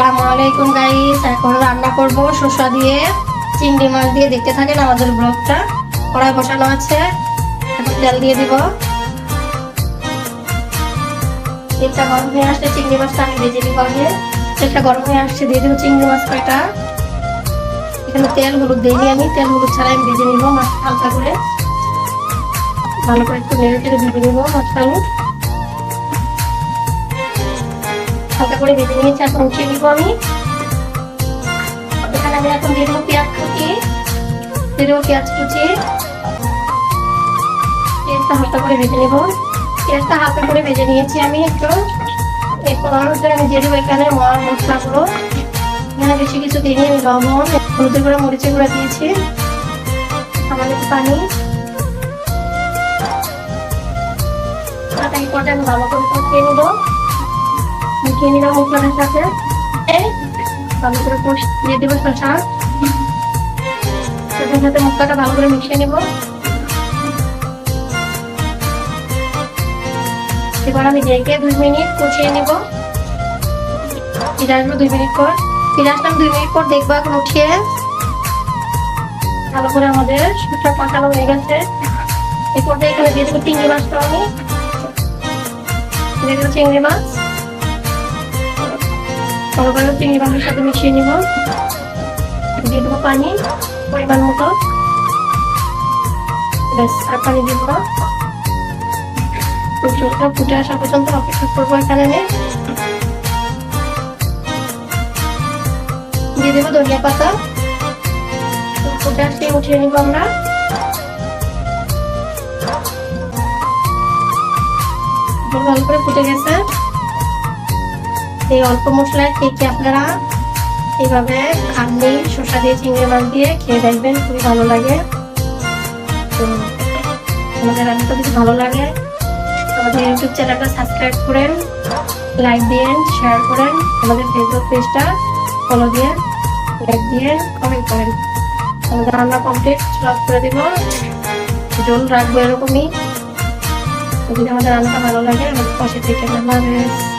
আসসালামু আলাইকুম গাইস, এখন রান্না করব শসা দিয়ে চিংড়ি মাছ দিয়ে। দেখতে থাকেন আমাদের ব্লগটা। কড়াই বসানো আছে, এখন তেল দিয়ে দিব। তেলটা গরম হয়ে আসলে চিংড়ি মাছটা আমি ভেজে নিব। আগে তেলটা গরম হয়ে আসছে, দিয়ে দেবো চিংড়ি মাছ কয়টা। এখানে তেল হলুদ দিইনি, আমি তেল হলুদ ছাড়াই আমি ভেজে নিব মাছটা হালকা করে। ভালো করে একটু নেড়ে চেড়ে ভেজে নিব মাছটা। আমি হালকা করে ভেজে নিয়েছি, এখন উঠিয়ে নিব। আমি এখানে আমি এখন দিয়ে দেবো পেঁয়াজ কুচি, দিয়ে দেবো পেঁয়াজ কুচি। পেঁয়াজটা হালকা করে ভেজে নেব। পেঁয়াজটা হালকা করে ভেজে নিয়েছি আমি একটু। এরপর আমি দিয়ে দেবো এখানে মশলাগুলো। এখানে বেশি কিছু দিইনি, আমি লবণ, হলুদের গুঁড়া, মরিচের গুঁড়া দিয়েছি, সামান্য একটু পানি। এই পর্যায়ে আমি ভালো করে কষিয়ে নেব। মিশিয়ে নিলাম মশলার সাথে। ভালো করে দিয়ে দেবো শসা, শসার সাথে মশলাটা ভালো করে মিশিয়ে নেব। এবার আমি ঢেকে 2 মিনিট কষিয়ে নেব। ফিরে আসবো 2 মিনিট পর। ফিরে আসলাম 2 মিনিট পর, দেখবো এখন উঠিয়ে। ভালো করে আমাদের শসা কষানো হয়ে গেছে। এই পর্যায়ে এখানে দিয়ে দেবো চিংড়ি মাছটা। আমি দিয়ে দেবো চিংড়ি মাছ, চিংড়ি মাছের সাথে মিশিয়ে নিব। দিয়ে দেবো পানি পরিমাণ মতো, ব্যাস, আর পানি দিব না। ফুটে আসা পর্যন্ত অপেক্ষা করবো। এখানে দিয়ে দেবো ধনিয়া পাতা। ফুটে আসলে উঠিয়ে নিব আমরা। ভালো করে ফুটে গেছে। এই অল্প মশলায় কে আপনারা এইভাবে খাননি শসা দিয়ে চিংড়ি মাছ দিয়ে খেয়ে দেখবেন, খুবই ভালো লাগে। তো আমাদের রান্নাটা যদি ভালো লাগে আমাদের ইউটিউব চ্যানেলটা সাবস্ক্রাইব করেন, লাইক দিয়েন, শেয়ার করেন। আমাদের ফেসবুক পেজটা ফলো দিয়ে লাইক দিয়ে কমেন্ট করেন। আমাদের রান্না কমপ্লিট, স্টপ করে দেব। জল রাখবো এরকমই। যদি আমাদের রান্নাটা ভালো লাগে আমাদের পাশে থেকে। আল্লাহ হাফেজ।